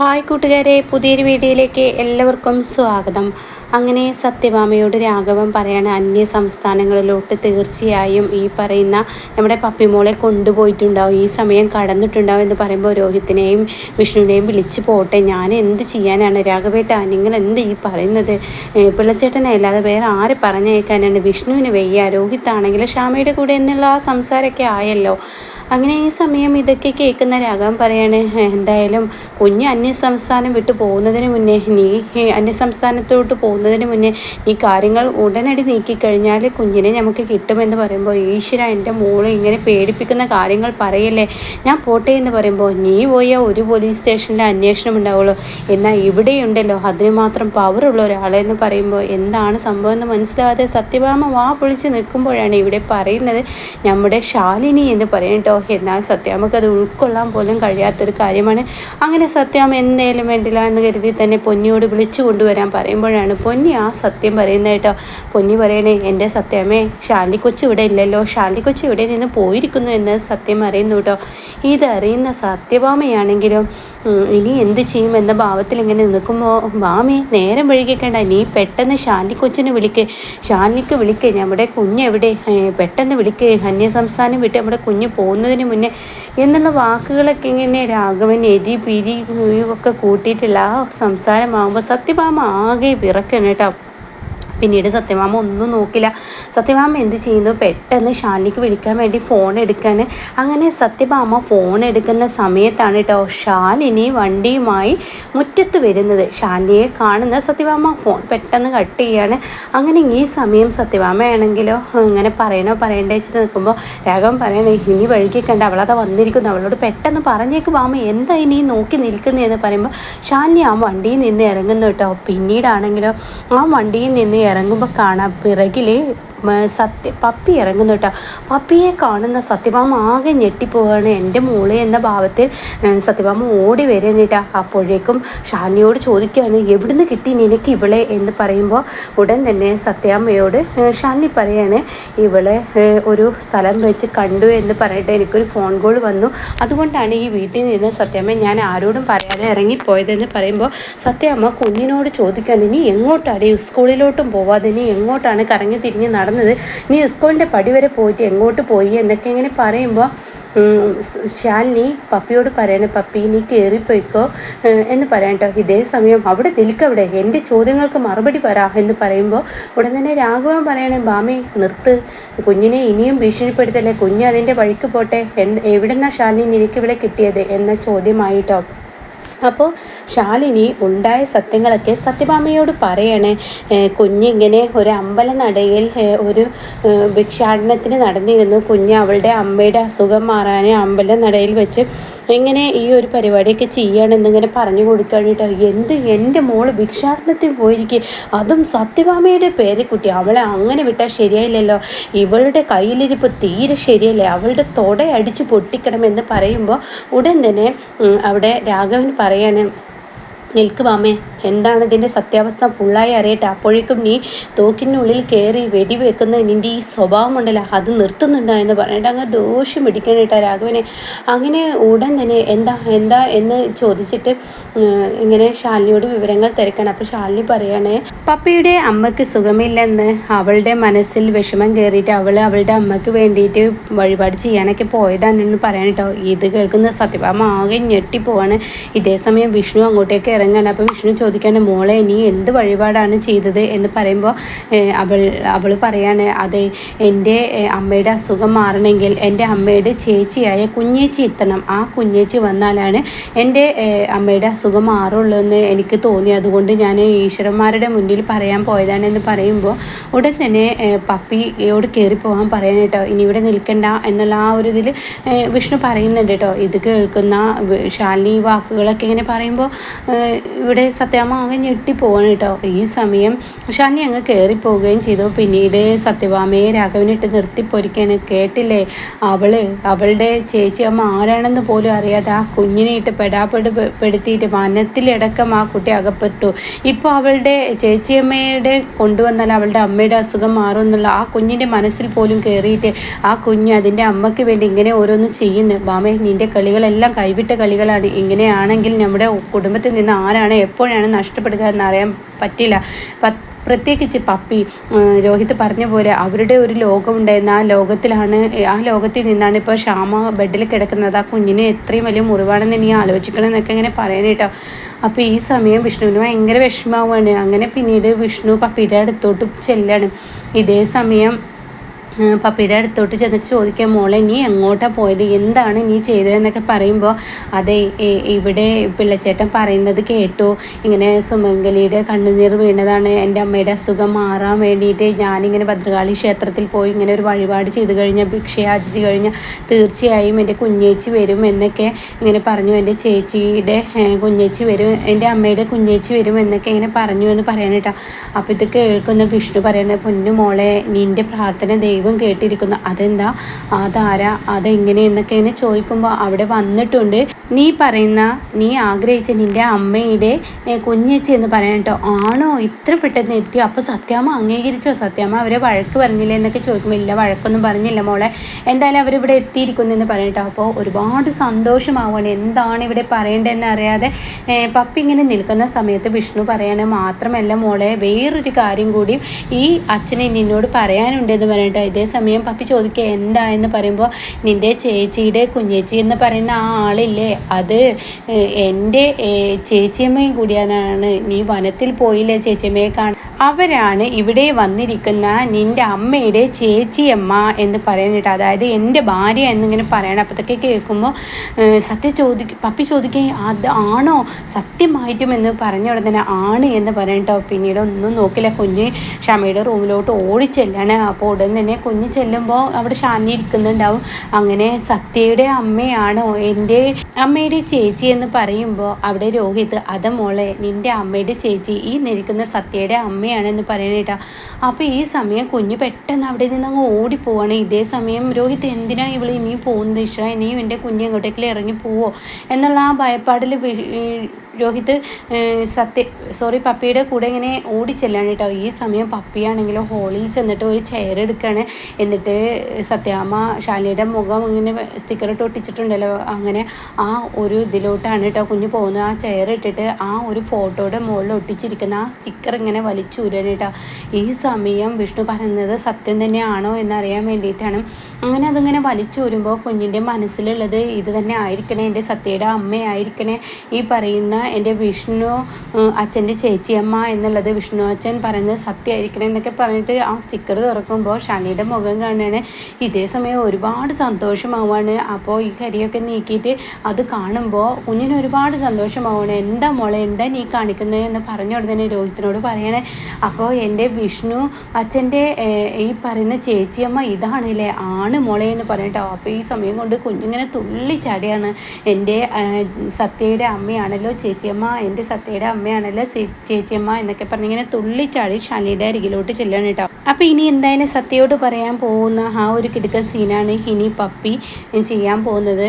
Hi കൂട്ടുകാരെ, പുതിയൊരു വീഡിയോയിലേക്ക് എല്ലാവർക്കും സ്വാഗതം. അങ്ങനെ സത്യഭാമയോട് രാഘവൻ പറയാണ്, അന്യ സംസ്ഥാനങ്ങളിലോട്ട് തീർച്ചയായും ഈ പറയുന്ന നമ്മുടെ പപ്പിമോളെ കൊണ്ടുപോയിട്ടുണ്ടാവും, ഈ സമയം കടന്നിട്ടുണ്ടാവും എന്ന് പറയുമ്പോൾ രോഹിത്തിനെയും വിഷ്ണുവിനെയും വിളിച്ച് പോട്ടെ, ഞാൻ എന്ത് ചെയ്യാനാണ് രാഘവേട്ട, നിങ്ങൾ എന്ത് ഈ പറയുന്നത്? പിള്ളച്ചേട്ടനെ അല്ലാതെ വേറെ ആര് പറഞ്ഞേക്കാനാണ്? വിഷ്ണുവിന് വയ്യ, രോഹിത്താണെങ്കിൽ ക്ഷാമയുടെ കൂടെ എന്നുള്ള ആ സംസാരമൊക്കെ ആയല്ലോ. അങ്ങനെ ഈ സമയം ഇതൊക്കെ കേൾക്കുന്ന രാഘവൻ പറയാണ്, എന്തായാലും കുഞ്ഞ് അന്യസംസ്ഥാനം വിട്ടു പോകുന്നതിന് മുന്നേ അന്യസംസ്ഥാനത്തോട്ട് പോകുന്നതിന് മുന്നേ ഈ കാര്യങ്ങൾ ഉടനടി നീക്കിക്കഴിഞ്ഞാൽ കുഞ്ഞിനെ നമുക്ക് കിട്ടുമെന്ന് പറയുമ്പോൾ, ഈശ്വര എൻ്റെ മോളെ ഇങ്ങനെ പേടിപ്പിക്കുന്ന കാര്യങ്ങൾ പറയല്ലേ, ഞാൻ പോട്ടെ എന്ന് പറയുമ്പോൾ, നീ പോയാൽ ഒരു പോലീസ് സ്റ്റേഷനിലെ അന്വേഷണം ഉണ്ടാവുള്ളൂ, എന്നാൽ ഇവിടെയുണ്ടല്ലോ അതിന് മാത്രം പവറുള്ള ഒരാളെന്ന് പറയുമ്പോൾ എന്താണ് സംഭവം എന്ന് മനസ്സിലാവാതെ സത്യഭാമ വാ പൊളിച്ച് നിൽക്കുമ്പോഴാണ് ഇവിടെ പറയുന്നത് നമ്മുടെ ശാലിനി എന്ന് പറയും കേട്ടോ. എന്നാൽ സത്യാമ്മക്ക് അത് ഉൾക്കൊള്ളാൻ പോലും കഴിയാത്തൊരു കാര്യമാണ്. അങ്ങനെ സത്യാമ്മ എന്തായാലും വേണ്ടില്ല എന്ന് കരുതി തന്നെ പൊന്നിയോട് വിളിച്ചു കൊണ്ടുവരാൻ പറയുമ്പോഴാണ് പൊന്നി ആ സത്യം പറയുന്നത് കേട്ടോ. പൊന്നി പറയണേ, എൻ്റെ സത്യാമ്മേ, ഷാലിനി കൊച്ചു ഇവിടെ ഇല്ലല്ലോ, ഷാലിനി കൊച്ചു ഇവിടെ നിന്ന് പോയിരിക്കുന്നു എന്ന് സത്യം അറിയുന്നു കേട്ടോ. ഇതറിയുന്ന സത്യഭാമയാണെങ്കിലും ഇനി എന്ത് ചെയ്യും എന്ന ഭാവത്തിൽ ഇങ്ങനെ നിൽക്കുമ്പോൾ, ഭാമി നേരം വൈകിക്കേണ്ട, നീ പെട്ടെന്ന് ഷാലിനി കൊച്ചിനെ ഷാലിനിക്ക് വിളിക്ക്, നമ്മുടെ കുഞ്ഞെവിടെ, പെട്ടെന്ന് വിളിക്ക്, അന്യസംസ്ഥാനം വിട്ട് നമ്മുടെ കുഞ്ഞ് പോകുന്നതിന് മുന്നേ എന്നുള്ള വാക്കുകളൊക്കെ ഇങ്ങനെ രാഘവൻ എരി പിരി ഒക്കെ കൂട്ടിയിട്ടുള്ള ആ സംസാരമാകുമ്പോൾ സത്യഭാമ ആകെ വിറക്കണം കേട്ടോ. പിന്നീട് സത്യഭാമ ഒന്നും നോക്കില്ല. സത്യഭാമ എന്ത് ചെയ്യുന്നു, പെട്ടെന്ന് ഷാലിനിക്ക് വിളിക്കാൻ വേണ്ടി ഫോൺ എടുക്കാൻ. അങ്ങനെ സത്യഭാമ ഫോൺ എടുക്കുന്ന സമയത്താണ് കേട്ടോ ഷാലിനി വണ്ടിയുമായി മുറ്റത്ത് വരുന്നത്. ഷാലിനിയെ കാണുന്ന സത്യഭാമ ഫോൺ പെട്ടെന്ന് കട്ട് ചെയ്യാണ്. അങ്ങനെ ഈ സമയം സത്യഭാമയാണെങ്കിലോ ഇങ്ങനെ പറയണ്ടേ വെച്ചിട്ട് നിൽക്കുമ്പോൾ രാഘവൻ പറയണേ, ഇനി വഴുകി കണ്ട് അവളത് വന്നിരിക്കുന്നു, അവളോട് പെട്ടെന്ന് പറഞ്ഞേക്ക് ഭാമ, എന്താ ഇനി നോക്കി നിൽക്കുന്നതെന്ന് പറയുമ്പോൾ ഷാലിനി ആ വണ്ടിയിൽ നിന്ന് ഇറങ്ങുന്നു കേട്ടോ. പിന്നീടാണെങ്കിലോ ആ വണ്ടിയിൽ നിന്ന് ഇറങ്ങുമ്പോൾ കാണാം പിറകിൽ പപ്പി ഇറങ്ങുന്നു കേട്ടോ. പപ്പിയെ കാണുന്ന സത്യഭാമ ആകെ ഞെട്ടിപ്പോവുകയാണ്. എൻ്റെ മോളെ എന്ന ഭാവത്തിൽ സത്യഭാമ ഓടി വരികയാണ് കേട്ടോ. അപ്പോഴേക്കും ഷാലിനിയോട് ചോദിക്കുകയാണ്, എവിടുന്ന് കിട്ടി നിനക്ക് ഇവളെ എന്ന് പറയുമ്പോൾ ഉടൻ തന്നെ സത്യാമ്മയോട് ഷാലിനി പറയാണ്, ഇവളെ ഒരു സ്ഥലം വെച്ച് കണ്ടു എന്ന് പറഞ്ഞിട്ട് എനിക്കൊരു ഫോൺ കോൾ വന്നു, അതുകൊണ്ടാണ് ഈ വീട്ടിൽ നിന്ന് സത്യാമ്മ ഞാൻ ആരോടും പറയാതെ ഇറങ്ങിപ്പോയതെന്ന് പറയുമ്പോൾ സത്യാമ്മ കുഞ്ഞിനോട് ചോദിക്കുകയാണ്, നീ എങ്ങോട്ടാണ് സ്കൂളിലോട്ടും പോവാതെ നീ എങ്ങോട്ടാണ് കറങ്ങി തിരിഞ്ഞ് നടന്നത്, നീ സ്കൂളിൻ്റെ പടി വരെ പോയിട്ട് എങ്ങോട്ട് പോയി എന്നൊക്കെ ഇങ്ങനെ പറയുമ്പോൾ ശാലിനി പപ്പിയോട് പറയണേ, പപ്പി നീ കയറിപ്പോയിക്കോ എന്ന് പറയാം കേട്ടോ. ഇതേ സമയം അവിടെ നിൽക്കവിടെ, എൻ്റെ ചോദ്യങ്ങൾക്ക് മറുപടി പറ എന്ന് പറയുമ്പോൾ ഉടൻ തന്നെ രാഘവൻ പറയണേ, ബാമി നിർത്ത്, കുഞ്ഞിനെ ഇനിയും ഭീഷണിപ്പെടുത്തല്ലേ, കുഞ്ഞ് അതിൻ്റെ വഴിക്ക് പോട്ടെ, എവിടെന്നാ ശാലിനി നിനക്കിവിടെ കിട്ടിയത് എന്ന ചോദ്യമായിട്ടോ. അപ്പോൾ ഷാലിനി ഉണ്ടായ സത്യങ്ങളൊക്കെ സത്യഭാമയോട് പറയണേ, കുഞ്ഞിങ്ങനെ ഒരു അമ്പലനടയിൽ ഒരു ഭിക്ഷാടനത്തിന് നടന്നിരുന്നു, കുഞ്ഞ് അവളുടെ അമ്മയുടെ അസുഖം മാറാൻ അമ്പലനടയിൽ വെച്ച് ഇങ്ങനെ ഈ ഒരു പരിപാടിയൊക്കെ ചെയ്യുകയാണെന്നിങ്ങനെ പറഞ്ഞു കൊടുക്കുകയാണ് കേട്ടോ. എൻ്റെ മോള് ഭിക്ഷാടനത്തിൽ പോയിരിക്കും, അതും സത്യഭാമയുടെ പേരക്കുട്ടി, അവളെ അങ്ങനെ വിട്ടാൽ ശരിയായില്ലല്ലോ, ഇവളുടെ കയ്യിലിരിപ്പ് തീരെ ശരിയല്ലേ, അവളുടെ തൊടയടിച്ച് പൊട്ടിക്കണമെന്ന് പറയുമ്പോൾ ഉടൻ തന്നെ അവിടെ രാഘവൻ പറയാണ്, നിൽക്ക് മാമേ, എന്താണ് ഇതിൻ്റെ സത്യാവസ്ഥ ഫുള്ളായി അറിയട്ടെ, അപ്പോഴേക്കും നീ തോക്കിനുള്ളിൽ കയറി വെടിവെക്കുന്ന നിൻ്റെ ഈ സ്വഭാവം ഉണ്ടല്ലോ അത് നിർത്തുന്നുണ്ടോ എന്ന് പറഞ്ഞിട്ട് അങ്ങ് ദോഷം പിടിക്കണം കേട്ടോ രാഘവനെ. അങ്ങനെ ഉടൻ തന്നെ എന്താ എന്ന് ചോദിച്ചിട്ട് ഇങ്ങനെ ശാലിനിയോട് വിവരങ്ങൾ തിരക്കണം. അപ്പോൾ ശാലിനി പറയാണ്, പപ്പിയുടെ അമ്മയ്ക്ക് സുഖമില്ലെന്ന് അവളുടെ മനസ്സിൽ വിഷമം കയറിയിട്ട് അവളുടെ അമ്മയ്ക്ക് വേണ്ടിയിട്ട് വഴിപാട് ചെയ്യാനൊക്കെ പോയതാണെന്ന് പറയാൻ കേട്ടോ. ഇത് കേൾക്കുന്ന സത്യഭാമ ആകെ ഞെട്ടിപ്പോവാണ്. ഇതേ സമയം വിഷ്ണു അങ്ങോട്ടേക്ക് ഇറങ്ങാണ്. അപ്പോൾ വിഷ്ണു ചോദിക്കാണ്, മോളെ നീ എന്ത് വഴിപാടാണ് ചെയ്തത് എന്ന് പറയുമ്പോൾ അവൾ പറയാണ്, അതെ, എൻ്റെ അമ്മയുടെ അസുഖം മാറണമെങ്കിൽ എൻ്റെ അമ്മയുടെ ചേച്ചിയായ കുഞ്ഞേച്ചി എത്തണം, ആ കുഞ്ഞേച്ചി വന്നാലാണ് എൻ്റെ അമ്മയുടെ അസുഖം മാറുള്ളൂ എന്ന് എനിക്ക് തോന്നി, അതുകൊണ്ട് ഞാൻ ഈശ്വരന്മാരുടെ മുന്നിൽ പറയാൻ പോയതാണെന്ന് പറയുമ്പോൾ ഉടൻ തന്നെ പപ്പിയോട് കയറിപ്പോകാൻ പറയാൻ കേട്ടോ, ഇനി ഇവിടെ നിൽക്കണ്ട എന്നുള്ള ആ ഒരു ഇതിൽ വിഷ്ണു പറയുന്നുണ്ട് കേട്ടോ. ഇത് കേൾക്കുന്ന ശാലിനി വാക്കുകളൊക്കെ ഇങ്ങനെ പറയുമ്പോൾ ഇവിടെ സത്യം സത്യഭാമ അങ്ങ് ഞെട്ടിപ്പോവാണ് കേട്ടോ. ഈ സമയം ഷാനി അങ്ങ് കയറിപ്പോവുകയും ചെയ്തു. പിന്നീട് സത്യഭാമയെ രാഘവനിട്ട് നിർത്തിപ്പൊരിക്കാണ്. കേട്ടില്ലേ, അവളുടെ ചേച്ചിയമ്മ ആരാണെന്ന് പോലും അറിയാതെ ആ കുഞ്ഞിനെ ഇട്ട് പെടുത്തിയിട്ട് വനത്തിലടക്കം ആ കുട്ടി അകപ്പെട്ടു. ഇപ്പോൾ അവളുടെ ചേച്ചിയമ്മയുടെ കൊണ്ടുവന്നാൽ അവളുടെ അമ്മയുടെ അസുഖം മാറും എന്നുള്ള ആ കുഞ്ഞിൻ്റെ മനസ്സിൽ പോലും കയറിയിട്ട് ആ കുഞ്ഞ് അതിൻ്റെ അമ്മയ്ക്ക് വേണ്ടി ഇങ്ങനെ ഓരോന്ന് ചെയ്യുന്നു. ഭാമേ, നിൻ്റെ കളികളെല്ലാം കൈവിട്ട കളികളാണ്. ഇങ്ങനെയാണെങ്കിൽ നമ്മുടെ കുടുംബത്തിൽ നിന്ന് ആരാണ് എപ്പോഴാണ് നഷ്ടപ്പെടുക എന്നറിയാൻ പറ്റില്ല. പ്രത്യേകിച്ച് പപ്പി, രോഹിത് പറഞ്ഞ പോലെ അവരുടെ ഒരു ലോകമുണ്ടായിരുന്നു. ആ ലോകത്തിൽ നിന്നാണ് ഇപ്പോൾ ശ്യാമ ബെഡിൽ കിടക്കുന്നത്. ആ കുഞ്ഞിന് എത്രയും വലിയ മുറിവാണെന്ന് നീ ആലോചിക്കണം എന്നൊക്കെ ഇങ്ങനെ പറയാനായിട്ടോ. അപ്പോൾ ഈ സമയം വിഷ്ണുവിന് ഭയങ്കര വിഷമമാവുകയാണ്. അങ്ങനെ പിന്നീട് വിഷ്ണു പപ്പിയുടെ അടുത്തോട്ട് ചെല്ലാണ്. ഇതേ സമയം പപ്പിയുടെ അടുത്തോട്ട് ചെന്നിട്ട് ചോദിക്കാം, മോളെ നീ എങ്ങോട്ടാണ് പോയത്, എന്താണ് നീ ചെയ്തതെന്നൊക്കെ പറയുമ്പോൾ, അതെ ഇവിടെ പിള്ളച്ചേട്ടൻ പറയുന്നത് കേട്ടു, ഇങ്ങനെ സുമംഗലിയുടെ കണ്ണുനീർ വീണതാണ്, എൻ്റെ അമ്മയുടെ അസുഖം മാറാൻ വേണ്ടിയിട്ട് ഞാനിങ്ങനെ ഭദ്രകാളി ക്ഷേത്രത്തിൽ പോയി ഇങ്ങനെ ഒരു വഴിപാട് ചെയ്ത് കഴിഞ്ഞാൽ, ഭിക്ഷയാചിച്ച് കഴിഞ്ഞാൽ തീർച്ചയായും എൻ്റെ കുഞ്ഞേച്ചി വരും എന്നൊക്കെ ഇങ്ങനെ പറഞ്ഞു. എൻ്റെ ചേച്ചിയുടെ കുഞ്ഞേച്ചി വരും, എൻ്റെ അമ്മയുടെ കുഞ്ഞേച്ചി വരും എന്നൊക്കെ ഇങ്ങനെ പറഞ്ഞു എന്ന് പറയാനിട്ടാ. അപ്പോൾ ഇത് കേൾക്കുന്ന വിഷ്ണു പറയുന്നത്, പൊന്നു മോളെ, നിൻ്റെ പ്രാർത്ഥന ദൈവം കേട്ടിരിക്കുന്നു. അതെന്താ, അതാരാ, അതെങ്ങനെ എന്നൊക്കെ ഇങ്ങനെ ചോദിക്കുമ്പോൾ അവിടെ വന്നിട്ടുണ്ട് നീ ആഗ്രഹിച്ച നിൻ്റെ അമ്മയുടെ കുഞ്ഞേച്ചി എന്ന് പറയാൻ കേട്ടോ. ആണോ, ഇത്ര പെട്ടെന്ന് എത്തിയോ? അപ്പോൾ സത്യാമ്മ അംഗീകരിച്ചോ? സത്യാമ്മ അവരെ വഴക്ക് പറഞ്ഞില്ലേ എന്നൊക്കെ ചോദിക്കുമ്പോൾ, ഇല്ല വഴക്കൊന്നും പറഞ്ഞില്ല മോളെ, എന്തായാലും അവരിവിടെ എത്തിയിരിക്കുന്നു എന്ന് പറയട്ടോ. അപ്പോൾ ഒരുപാട് സന്തോഷമാവുകയാണ്. എന്താണ് ഇവിടെ പറയേണ്ടതെന്ന് അറിയാതെ പപ്പി ഇങ്ങനെ നിൽക്കുന്ന സമയത്ത് വിഷ്ണു പറയാണ്, മാത്രമല്ല മോളെ, വേറൊരു കാര്യം കൂടി ഈ അച്ഛനെ നിന്നോട് പറയാനുണ്ട് എന്ന് പറയട്ടോ. ഇതേ സമയം പപ്പി ചോദിക്കുക, എന്താ എന്ന് പറയുമ്പോൾ, നിൻ്റെ ചേച്ചിയുടെ കുഞ്ഞേച്ചി എന്ന് പറയുന്ന ആ ആളില്ലേ, അത് എൻ്റെ ചേച്ചിയമ്മയും കൂടിയാണ്. നീ വനത്തിൽ പോയില്ലേ ചേച്ചിയമ്മയെ കാണാൻ, അവരാണ് ഇവിടെ വന്നിരിക്കുന്ന നിൻ്റെ അമ്മയുടെ ചേച്ചിയമ്മ എന്ന് പറയാനിട്ട്, അതായത് എൻ്റെ ഭാര്യ എന്നിങ്ങനെ പറയണം. അപ്പോഴത്തേക്ക് കേൾക്കുമ്പോൾ പപ്പി ചോദിക്കുകയും, അത് ആണോ സത്യമായിട്ടും എന്ന് പറഞ്ഞ ഉടനെ തന്നെ ആണ് എന്ന് പറയട്ടോ. പിന്നീട് ഒന്നും നോക്കില്ല, കുഞ്ഞ് ഷമയുടെ റൂമിലോട്ട് ഓടിച്ചെല്ലാണ്. അപ്പോൾ ഉടൻ തന്നെ കുഞ്ഞ് ചെല്ലുമ്പോൾ അവിടെ ഷാനി ഇരിക്കുന്നുണ്ടാവും. അങ്ങനെ സത്യയുടെ അമ്മയാണോ എൻ്റെ അമ്മയുടെ ചേച്ചി എന്ന് പറയുമ്പോൾ അവിടെ രോഹിത്, അത് മോളെ, നിൻ്റെ അമ്മയുടെ ചേച്ചി ഈ നിൽക്കുന്ന സത്യയുടെ അമ്മയാണെന്ന് പറയാനായിട്ടാ. അപ്പോൾ ഈ സമയം കുഞ്ഞ് പെട്ടെന്ന് അവിടെ നിന്ന് അങ്ങ് ഓടിപ്പോവാണ്. ഇതേ സമയം രോഹിത്, എന്തിനാ ഇവൾ ഇനിയും പോകുന്നത്, ഇഷ്ട ഇനിയും എൻ്റെ കുഞ്ഞ് എങ്ങോട്ടേക്കെങ്കിലും ഇറങ്ങി പോവോ എന്നുള്ള ആ ഭയപ്പാടിൽ രോഹിത് പപ്പിയുടെ കൂടെ ഇങ്ങനെ ഓടിച്ചെല്ലാണ് കേട്ടോ. ഈ സമയം പപ്പിയാണെങ്കിലും ഹോളിൽ ചെന്നിട്ട് ഒരു ചെയർ എടുക്കുകയാണ്. എന്നിട്ട് സത്യാമ്മ ഷാലിയുടെ മുഖം ഇങ്ങനെ സ്റ്റിക്കർ ഇട്ട് ഒട്ടിച്ചിട്ടുണ്ടല്ലോ, അങ്ങനെ ആ ഒരു ഇതിലോട്ടാണ് കേട്ടോ കുഞ്ഞ് പോകുന്നത്. ആ ചെയർ ഇട്ടിട്ട് ആ ഒരു ഫോട്ടോയുടെ മുകളിൽ ഒട്ടിച്ചിരിക്കുന്ന ആ സ്റ്റിക്കർ ഇങ്ങനെ വലിച്ചൂരാണ് കേട്ടോ. ഈ സമയം വിഷ്ണു പറയുന്നത് സത്യം തന്നെയാണോ എന്നറിയാൻ വേണ്ടിയിട്ടാണ്. അങ്ങനെ അതിങ്ങനെ വലിച്ചൂരുമ്പോൾ കുഞ്ഞിൻ്റെ മനസ്സിലുള്ളത് ഇത് തന്നെ ആയിരിക്കണേ, എൻ്റെ സത്യയുടെ അമ്മയായിരിക്കണേ ഈ പറയുന്ന എൻ്റെ വിഷ്ണു അച്ഛൻ്റെ ചേച്ചിയമ്മ എന്നുള്ളത്, വിഷ്ണു അച്ഛൻ പറയുന്നത് സത്യമായിരിക്കണം എന്നൊക്കെ പറഞ്ഞിട്ട് ആ സ്റ്റിക്കർ തുറക്കുമ്പോൾ ഷാനിയുടെ മുഖം കാണുകയാണ്. ഇതേ സമയം ഒരുപാട് സന്തോഷമാവുകയാണ്. അപ്പോൾ ഈ കരിയൊക്കെ നീക്കിയിട്ട് അത് കാണുമ്പോൾ കുഞ്ഞിന് ഒരുപാട് സന്തോഷമാവുകയാണ്. എന്താ മോളെ, എന്താ നീ കാണിക്കുന്നത് എന്ന് പറഞ്ഞ ഉടനെ രോഹിത്തിനോട് പറയണേ. അപ്പോൾ എൻ്റെ വിഷ്ണു അച്ഛൻ്റെ ഈ പറയുന്ന ചേച്ചിയമ്മ ഇതാണല്ലേ, ആണ് മോളെ എന്ന് പറഞ്ഞിട്ടോ. അപ്പോൾ ഈ സമയം കൊണ്ട് കുഞ്ഞിങ്ങനെ തുള്ളിച്ചാടിയാണ്. എൻ്റെ സത്യയുടെ അമ്മയാണല്ലോ ചേച്ചിയമ്മ, എൻ്റെ സത്യയുടെ അമ്മയാണല്ലോ ചേച്ചിയമ്മ എന്നൊക്കെ പറഞ്ഞിങ്ങനെ തുള്ളിച്ചാടി ഷാനിയുടെ അരികിലോട്ട് ചെല്ലാണ് കേട്ടോ. അപ്പോൾ ഇനി എന്തായാലും സത്യയോട് പറയാൻ പോകുന്ന ആ ഒരു കിടുക്കൻ സീനാണ് ഇനി പപ്പി ചെയ്യാൻ പോകുന്നത്.